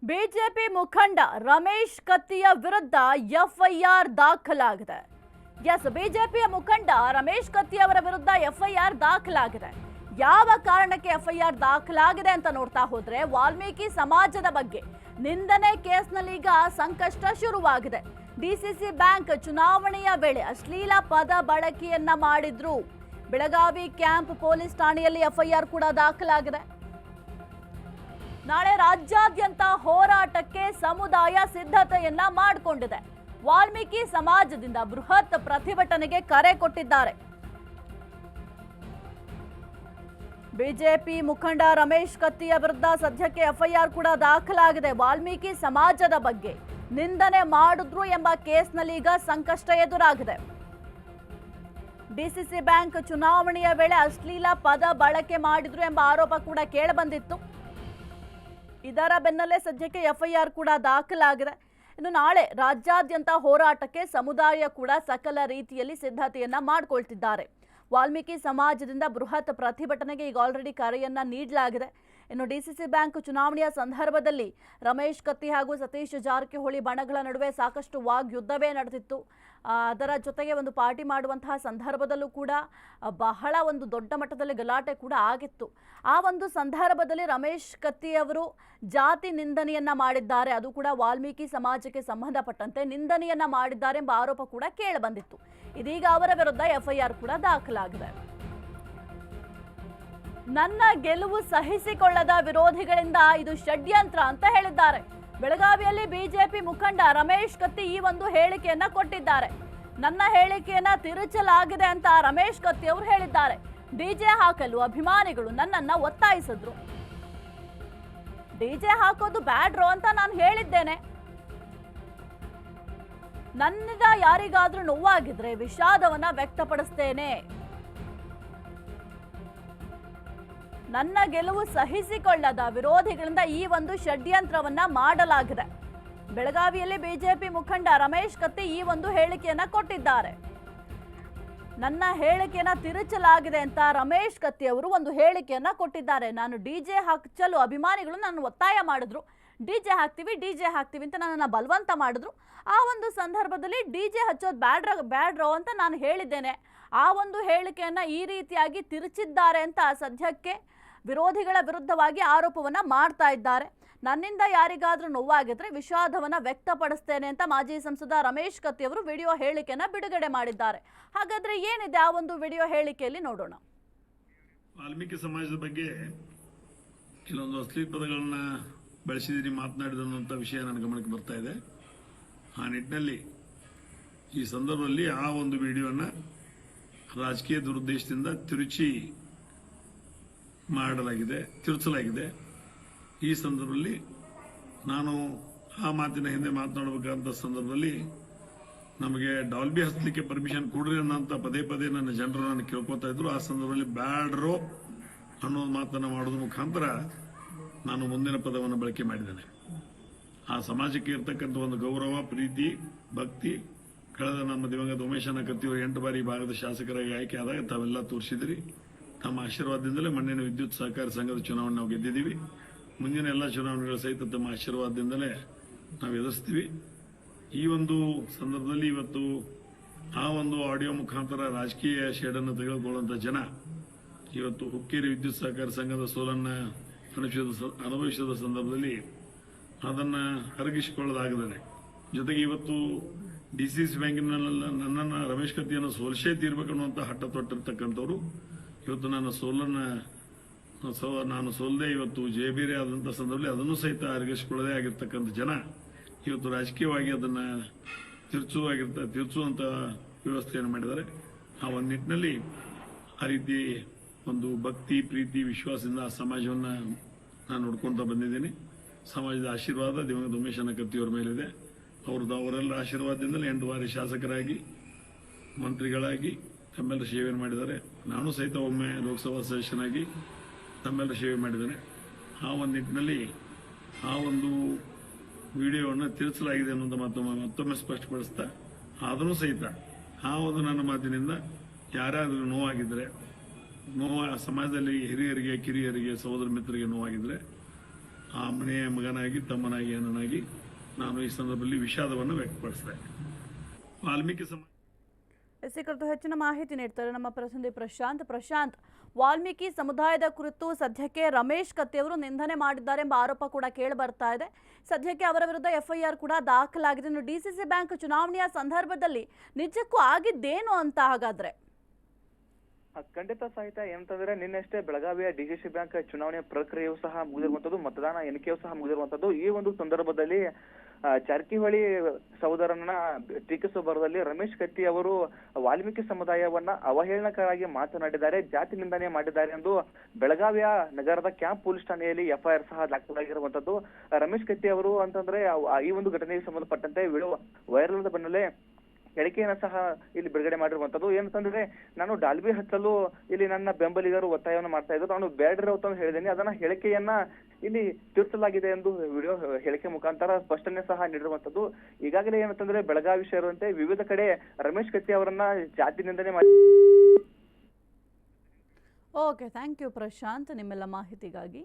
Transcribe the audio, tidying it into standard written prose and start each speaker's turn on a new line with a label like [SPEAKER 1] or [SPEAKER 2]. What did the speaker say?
[SPEAKER 1] BJP ಮುಖಂಡ ರಮೇಶ್ ಕತ್ತಿಯ ವಿರುದ್ಧ ಎಫ್ಐಆರ್ ದಾಖಲಾಗಿದೆ. ಬಿಜೆಪಿಯ ಮುಖಂಡ ರಮೇಶ್ ಕತ್ತಿ ಅವರ ವಿರುದ್ಧ ಎಫ್ಐಆರ್ ದಾಖಲಾಗಿದೆ. ಯಾವ ಕಾರಣಕ್ಕೆ ಎಫ್ಐಆರ್ ದಾಖಲಾಗಿದೆ ಅಂತ ನೋಡ್ತಾ ಹೋದ್ರೆ ವಾಲ್ಮೀಕಿ ಸಮಾಜದ ಬಗ್ಗೆ ನಿಂದನೆ ಕೇಸ್ನಲ್ಲೀಗ ಸಂಕಷ್ಟ ಶುರುವಾಗಿದೆ. ಡಿಸಿಸಿ ಬ್ಯಾಂಕ್ ಚುನಾವಣೆಯ ವೇಳೆ ಅಶ್ಲೀಲ ಪದ ಬಳಕೆಯನ್ನ ಮಾಡಿದ್ರು. ಬೆಳಗಾವಿ ಕ್ಯಾಂಪ್ ಪೊಲೀಸ್ ಠಾಣೆಯಲ್ಲಿ ಎಫ್ಐಆರ್ ಕೂಡ ದಾಖಲಾಗಿದೆ. ನಾಳೆ ರಾಜ್ಯಾದ್ಯಂತ ಹೋರಾಟಕ್ಕೆ ಸಮುದಾಯ ಸಿದ್ಧತೆಯನ್ನ ಮಾಡಿಕೊಂಡಿದೆ. ವಾಲ್ಮೀಕಿ ಸಮಾಜದಿಂದ ಬೃಹತ್ ಪ್ರತಿಭಟನೆಗೆ ಕರೆ ಕೊಟ್ಟಿದ್ದಾರೆ. ಬಿಜೆಪಿ ಮುಖಂಡ ರಮೇಶ್ ಕತ್ತಿಯ ವಿರುದ್ಧ ಸದ್ಯಕ್ಕೆ ಎಫ್ಐಆರ್ ಕೂಡ ದಾಖಲಾಗಿದೆ. ವಾಲ್ಮೀಕಿ ಸಮಾಜದ ಬಗ್ಗೆ ನಿಂದನೆ ಮಾಡಿದ್ರು ಎಂಬ ಕೇಸ್ನಲ್ಲಿ ಈಗ ಸಂಕಷ್ಟ ಎದುರಾಗಿದೆ. ಡಿಸಿಸಿ ಬ್ಯಾಂಕ್ ಚುನಾವಣೆಯ ವೇಳೆ ಅಶ್ಲೀಲ ಪದ ಬಳಕೆ ಮಾಡಿದ್ರು ಎಂಬ ಆರೋಪ ಕೂಡ ಕೇಳಿಬಂದಿತ್ತು. ಇದರ ಬೆನ್ನಲ್ಲೇ ಸದ್ಯಕ್ಕೆ ಎಫ್ಐಆರ್ ಕೂಡ ದಾಖಲಾಗಿದೆ. ಇನ್ನು ನಾಳೆ ರಾಜ್ಯಾದ್ಯಂತ ಹೋರಾಟಕ್ಕೆ ಸಮುದಾಯ ಕೂಡ ಸಕಲ ರೀತಿಯಲ್ಲಿ ಸಿದ್ಧತೆಯನ್ನ ಮಾಡಿಕೊಳ್ತಿದ್ದಾರೆ. ವಾಲ್ಮೀಕಿ ಸಮಾಜದಿಂದ ಬೃಹತ್ ಪ್ರತಿಭಟನೆಗೆ ಈಗ ಆಲ್ರೆಡಿ ಕರೆಯನ್ನ ನೀಡಲಾಗಿದೆ. ಇನ್ನು ಡಿಸಿಸಿ ಬ್ಯಾಂಕ್ ಚುನಾವಣೆಯ ಸಂದರ್ಭದಲ್ಲಿ ರಮೇಶ್ ಕತ್ತಿ ಹಾಗೂ ಸತೀಶ್ ಜಾರಕಿಹೊಳಿ ಬಣಗಳ ನಡುವೆ ಸಾಕಷ್ಟು ವಾಗ್ಯುದ್ಧವೇ ನಡೆದಿತ್ತು. ಅದರ ಜೊತೆಗೆ ಒಂದು ಪಾರ್ಟಿ ಮಾಡುವಂತಹ ಸಂದರ್ಭದಲ್ಲೂ ಕೂಡ ಬಹಳ ಒಂದು ದೊಡ್ಡ ಮಟ್ಟದಲ್ಲಿ ಗಲಾಟೆ ಕೂಡ ಆಗಿತ್ತು. ಆ ಒಂದು ಸಂದರ್ಭದಲ್ಲಿ ರಮೇಶ್ ಕತ್ತಿ ಅವರು ಜಾತಿ ನಿಂದನೆಯನ್ನ ಮಾಡಿದ್ದಾರೆ. ಅದು ಕೂಡ ವಾಲ್ಮೀಕಿ ಸಮಾಜಕ್ಕೆ ಸಂಬಂಧಪಟ್ಟಂತೆ ನಿಂದನೆಯನ್ನ ಮಾಡಿದ್ದಾರೆ ಎಂಬ ಆರೋಪ ಕೂಡ ಕೇಳಿಬಂದಿತ್ತು. ಇದೀಗ ಅವರ ವಿರುದ್ಧ ಎಫ್ಐಆರ್ ಕೂಡ ದಾಖಲಾಗಿದೆ. ನನ್ನ ಗೆಲುವು ಸಹಿಸಿಕೊಳ್ಳದ ವಿರೋಧಿಗಳಿಂದ ಇದು ಷಡ್ಯಂತ್ರ ಅಂತ ಹೇಳಿದ್ದಾರೆ. ಬೆಳಗಾವಿಯಲ್ಲಿ ಬಿಜೆಪಿ ಮುಖಂಡ ರಮೇಶ್ ಕತ್ತಿ ಈ ಒಂದು ಹೇಳಿಕೆಯನ್ನ ಕೊಟ್ಟಿದ್ದಾರೆ. ನನ್ನ ಹೇಳಿಕೆಯನ್ನ ತಿರುಚಲಾಗಿದೆ ಅಂತ ರಮೇಶ್ ಕತ್ತಿ ಅವರು ಹೇಳಿದ್ದಾರೆ. ಡಿಜೆ ಹಾಕಲು ಅಭಿಮಾನಿಗಳು ನನ್ನನ್ನ ಒತ್ತಾಯಿಸಿದ್ರು. ಡಿಜೆ ಹಾಕೋದು ಬ್ಯಾಡ್ರೋ ಅಂತ ನಾನು ಹೇಳಿದ್ದೇನೆ. ನನ್ನಿಂದ ಯಾರಿಗಾದ್ರೂ ನೋವಾಗಿದ್ರೆ ವಿಷಾದವನ್ನ ವ್ಯಕ್ತಪಡಿಸ್ತೇನೆ. ನನ್ನ ಗೆಲುವು ಸಹಿಸಿಕೊಳ್ಳದ ವಿರೋಧಿಗಳಿಂದ ಈ ಒಂದು ಷಡ್ಯಂತ್ರವನ್ನ ಮಾಡಲಾಗಿದೆ. ಬೆಳಗಾವಿಯಲ್ಲಿ ಬಿಜೆಪಿ ಮುಖಂಡ ರಮೇಶ್ ಕತ್ತಿ ಈ ಒಂದು ಹೇಳಿಕೆಯನ್ನ ಕೊಟ್ಟಿದ್ದಾರೆ. ನನ್ನ ಹೇಳಿಕೆಯನ್ನ ತಿರುಚಲಾಗಿದೆ ಅಂತ ರಮೇಶ್ ಕತ್ತಿ ಅವರು ಒಂದು ಹೇಳಿಕೆಯನ್ನ ಕೊಟ್ಟಿದ್ದಾರೆ. ನಾನು ಡಿಜೆ ಹಚ್ಚಲು ಅಭಿಮಾನಿಗಳು ನನ್ನ ಒತ್ತಾಯ ಮಾಡಿದ್ರು. ಡಿಜೆ ಹಾಕ್ತೀವಿ ಅಂತ ನನ್ನನ್ನು ಬಲವಂತ ಮಾಡಿದ್ರು. ಆ ಒಂದು ಸಂದರ್ಭದಲ್ಲಿ ಡಿಜೆ ಹಚ್ಚೋದು ಬ್ಯಾಡ್ರೋ ಅಂತ ನಾನು ಹೇಳಿದ್ದೇನೆ. ಆ ಒಂದು ಹೇಳಿಕೆಯನ್ನ ಈ ರೀತಿಯಾಗಿ ತಿರುಚಿದ್ದಾರೆ ಅಂತ ಸದ್ಯಕ್ಕೆ ವಿರೋಧಿಗಳ ವಿರುದ್ಧವಾಗಿ ಆರೋಪವನ್ನ ಮಾಡ್ತಾ ಇದ್ದಾರೆ. ನನ್ನಿಂದ ಯಾರಿಗಾದ್ರೂ ನೋವಾಗಿದ್ರೆ ವಿಷಾದವನ್ನ ವ್ಯಕ್ತಪಡಿಸ್ತೇನೆ ಅಂತ ಮಾಜಿ ಸಂಸದ ರಮೇಶ್ ಕತ್ತಿ ಅವರು ವಿಡಿಯೋ ಹೇಳಿಕೆಯನ್ನ ಬಿಡುಗಡೆ ಮಾಡಿದ್ದಾರೆ. ಹಾಗಾದ್ರೆ ಏನಿದೆ ಆ ಒಂದು ವಿಡಿಯೋ ಹೇಳಿಕೆಯಲ್ಲಿ ನೋಡೋಣ.
[SPEAKER 2] ವಾಲ್ಮೀಕಿ ಸಮಾಜದ ಬಗ್ಗೆ ಕೆಲವೊಂದು ಅಶ್ಲೀಲ ಪದಗಳನ್ನ ಬಳಸಿದಿರಿ ಮಾತನಾಡಿದಂಥ ವಿಷಯ ನನ್ನ ಗಮನಕ್ಕೆ ಬರ್ತಾ ಇದೆ. ಆ ನಿಟ್ಟಿನಲ್ಲಿ ಈ ಸಂದರ್ಭದಲ್ಲಿ ಆ ಒಂದು ವಿಡಿಯೋನ ರಾಜಕೀಯ ದುರುದ್ದೇಶದಿಂದ ತಿರುಚಲಾಗಿದೆ. ಈ ಸಂದರ್ಭದಲ್ಲಿ ನಾನು ಆ ಮಾತಿನ ಹಿಂದೆ ಮಾತನಾಡಬೇಕಾದಂಥ ಸಂದರ್ಭದಲ್ಲಿ ನಮಗೆ ಡಾಲ್ಬಿ ಹಚ್ಚಲಿಕ್ಕೆ ಪರ್ಮಿಷನ್ ಕೊಡ್ರಿ ಅನ್ನೋಂಥ ಪದೇ ನನ್ನ ಜನರು ನಾನು ಕೇಳ್ಕೊತಾ ಇದ್ರು. ಆ ಸಂದರ್ಭದಲ್ಲಿ ಬ್ಯಾಡ್ರೋ ಅನ್ನೋ ಮಾತನ್ನು ಮಾಡೋದ್ರ ಮುಖಾಂತರ ನಾನು ಮುಂದಿನ ಪದವನ್ನು ಬಳಕೆ ಮಾಡಿದ್ದೇನೆ. ಆ ಸಮಾಜಕ್ಕೆ ಇರ್ತಕ್ಕಂಥ ಒಂದು ಗೌರವ, ಪ್ರೀತಿ, ಭಕ್ತಿ ಕಳೆದ ನಮ್ಮ ದಿವಂಗತ ಉಮೇಶನ ಕತ್ತಿಯವರು 8 ಬಾರಿ ಭಾಗದ ಶಾಸಕರಾಗಿ ಆಯ್ಕೆ ಆದಾಗ ತಾವೆಲ್ಲ ತೋರಿಸಿದಿರಿ. ತಮ್ಮ ಆಶೀರ್ವಾದದಿಂದಲೇ ಮಣ್ಣಿನ ವಿದ್ಯುತ್ ಸಹಕಾರಿ ಸಂಘದ ಚುನಾವಣೆ ನಾವು ಗೆದ್ದಿದ್ದೀವಿ. ಮುಂದಿನ ಎಲ್ಲ ಚುನಾವಣೆಗಳ ಸಹಿತ ತಮ್ಮ ಆಶೀರ್ವಾದದಿಂದಲೇ ನಾವು ಎದುರಿಸ್ತೀವಿ. ಈ ಒಂದು ಸಂದರ್ಭದಲ್ಲಿ ಇವತ್ತು ಆ ಒಂದು ಆಡಿಯೋ ಮುಖಾಂತರ ರಾಜಕೀಯ ಶೇಡನ್ನು ತೆಗೆದುಕೊಳ್ಳುವಂಥ ಜನ ಇವತ್ತು ಹುಕ್ಕೇರಿ ವಿದ್ಯುತ್ ಸಹಕಾರಿ ಸಂಘದ ಸೋಲನ್ನು ಅನುಭವಿಸಿದ ಸಂದರ್ಭದಲ್ಲಿ ಅದನ್ನು ಅರಗಿಸಿಕೊಳ್ಳೋದಾಗದೆ, ಜೊತೆಗೆ ಇವತ್ತು ಡಿಸಿಸಿ ಬ್ಯಾಂಕಿನಲ್ಲಿ ನನ್ನನ್ನು ರಮೇಶ್ ಕತ್ತಿಯನ್ನು ಸೋಲಿಸೇ ತೀರ್ಬೇಕನ್ನುವಂಥ ಹಠ ತೊಟ್ಟಿರ್ತಕ್ಕಂಥವ್ರು ಇವತ್ತು ನನ್ನ ನಾನು ಸೋಲದೆ ಇವತ್ತು ಜಯಬೇರೆ ಆದಂಥ ಸಂದರ್ಭದಲ್ಲಿ ಅದನ್ನು ಸಹಿತ ಅರಗಿಸಿಕೊಳ್ಳದೇ ಆಗಿರ್ತಕ್ಕಂಥ ಜನ ಇವತ್ತು ರಾಜಕೀಯವಾಗಿ ಅದನ್ನು ತಿರುಚುವಂಥ ವ್ಯವಸ್ಥೆಯನ್ನು ಮಾಡಿದ್ದಾರೆ. ಆ ಒಂದು ನಿಟ್ಟಿನಲ್ಲಿ ಆ ರೀತಿ ಒಂದು ಭಕ್ತಿ, ಪ್ರೀತಿ, ವಿಶ್ವಾಸದಿಂದ ಆ ಸಮಾಜವನ್ನು ನಾನು ನೋಡ್ಕೊಳ್ತಾ ಬಂದಿದ್ದೀನಿ. ಸಮಾಜದ ಆಶೀರ್ವಾದ ದಿವಂಗತ ಉಮೇಶನ ಕತ್ತಿಯವರ ಮೇಲಿದೆ. ಅವರೆಲ್ಲ ಆಶೀರ್ವಾದದಿಂದಲೇ 8 ಬಾರಿ ಶಾಸಕರಾಗಿ, ಮಂತ್ರಿಗಳಾಗಿ ತಮ್ಮೆಲ್ಲ ಸೇವೆಯನ್ನು ಮಾಡಿದ್ದಾರೆ. ನಾನು ಸಹಿತ ಒಮ್ಮೆ ಲೋಕಸಭಾ ಸದಸ್ಯನಾಗಿ ತಮ್ಮೆಲ್ಲ ಸೇವೆ ಮಾಡಿದ್ದೇನೆ. ಆ ಒಂದು ನಿಟ್ಟಿನಲ್ಲಿ ಆ ಒಂದು ವಿಡಿಯೋವನ್ನು ತಿರುಚಲಾಗಿದೆ ಅನ್ನೋದು ಮತ್ತೊಮ್ಮೆ ಸ್ಪಷ್ಟಪಡಿಸ್ತಾ, ಆದರೂ ಸಹಿತ ಆ ಒಂದು ನನ್ನ ಮಾತಿನಿಂದ ಯಾರಾದರೂ ನೋವಾಗಿದ್ದರೆ, ಸಮಾಜದಲ್ಲಿ ಹಿರಿಯರಿಗೆ, ಕಿರಿಯರಿಗೆ, ಸಹೋದರ ಮಿತ್ರರಿಗೆ ನೋವಾಗಿದ್ದರೆ ಆ ಮನೆಯ ಮಗನಾಗಿ ತಮ್ಮನಾಗಿ ಅಣ್ಣನಾಗಿ ನಾನು ಈ ಸಂದರ್ಭದಲ್ಲಿ ವಿಷಾದವನ್ನು ವ್ಯಕ್ತಪಡಿಸಿದೆ. ವಾಲ್ಮೀಕಿ ಸಮಾಜ
[SPEAKER 1] ಈ ಕುರಿತು ಹೆಚ್ಚಿನ ಮಾಹಿತಿ ನೀಡ್ತಾರೆ ನಮ್ಮ ಪ್ರತಿನಿಧಿ ಪ್ರಶಾಂತ್. ವಾಲ್ಮೀಕಿ ಸಮುದಾಯದ ಕುರಿತು ಸದ್ಯಕ್ಕೆ ರಮೇಶ್ ಕತ್ತಿ ಅವರು ನಿಂದನೆ ಮಾಡಿದ್ದಾರೆ ಎಂಬ ಆರೋಪ ಕೂಡ ಕೇಳಿ ಬರ್ತಾ ಇದೆ. ಸದ್ಯಕ್ಕೆ ಅವರ ವಿರುದ್ಧ FIR ಕೂಡ ದಾಖಲಾಗಿದೆ. ಇನ್ನು DCC ಬ್ಯಾಂಕ್ ಚುನಾವಣೆಯ ಸಂದರ್ಭದಲ್ಲಿ ನಿಜಕ್ಕೂ ಆಗಿದ್ದೇನು ಅಂತ ಹಾಗಾದ್ರೆ?
[SPEAKER 3] ಖಂಡಿತ ಸಹಿತ ಏನಂತಂದ್ರೆ ನಿನ್ನೆಷ್ಟೇ ಬೆಳಗಾವಿಯ DCC ಬ್ಯಾಂಕ್ ಚುನಾವಣೆಯ ಪ್ರಕ್ರಿಯೆಯೂ ಸಹ ಮುಗಿದಿರುವಂತದ್ದು, ಮತದಾನ ಎಣಿಕೆಯೂ ಸಹ ಮುಗಿದಿರುವಂತದ್ದು. ಈ ಒಂದು ಸಂದರ್ಭದಲ್ಲಿ ಜಾರಕಿಹೊಳಿ ಸಹೋದರನ ಟೀಕಿಸುವ ಬರದಲ್ಲಿ ರಮೇಶ್ ಕತ್ತಿ ಅವರು ವಾಲ್ಮೀಕಿ ಸಮುದಾಯವನ್ನ ಅವಹೇಳನಕಾರಾಗಿ ಮಾತನಾಡಿದ್ದಾರೆ, ಜಾತಿ ನಿಂದನೆ ಮಾಡಿದ್ದಾರೆ ಎಂದು ಬೆಳಗಾವಿಯ ನಗರದ ಕ್ಯಾಂಪ್ ಪೊಲೀಸ್ ಠಾಣೆಯಲ್ಲಿ FIR ಸಹ ದಾಖಲಾಗಿರುವಂತದ್ದು. ರಮೇಶ್ ಕತ್ತಿ ಅವರು ಅಂತಂದ್ರೆ ಈ ಒಂದು ಘಟನೆಗೆ ಸಂಬಂಧಪಟ್ಟಂತೆ ವಿಡಿಯೋ ವೈರಲ್ ಬೆನ್ನಲ್ಲೇ ಹೇಳಿಕೆಯನ್ನ ಸಹ ಇಲ್ಲಿ ಬಿಡುಗಡೆ ಮಾಡಿರುವಂತದ್ದು. ಏನಂತಂದ್ರೆ, ನಾನು ಡಾಲ್ಬಿ ಹಚ್ಚಲು ಇಲ್ಲಿ ನನ್ನ ಬೆಂಬಲಿಗರು ಒತ್ತಾಯವನ್ನು ಮಾಡ್ತಾ ಇದ್ರು, ನಾನು ಬೇಡ್ರಿ ಅಂತ ಹೇಳಿದ್ದೇನೆ, ಅದನ್ನ ಹೇಳಿಕೆಯನ್ನ ಇಲ್ಲಿ ತಿರುಚಲಾಗಿದೆ ಎಂದು ವಿಡಿಯೋ ಹೇಳಿಕೆ ಮುಖಾಂತರ ಸ್ಪಷ್ಟನೆ ಸಹ ನೀಡಿರುವಂತದ್ದು. ಈಗಾಗಲೇ ಏನಂತಂದ್ರೆ ಬೆಳಗಾವಿ ಸೇರಿದಂತೆ ವಿವಿಧ ಕಡೆ ರಮೇಶ್ ಕತ್ತಿ ಅವರನ್ನ ಜಾತಿ ನಿಂದನೆ ಮಾಡಿ.
[SPEAKER 1] ಓಕೆ, ಥ್ಯಾಂಕ್ ಯು ಪ್ರಶಾಂತ್ ನಿಮ್ಮೆಲ್ಲ ಮಾಹಿತಿಗಾಗಿ.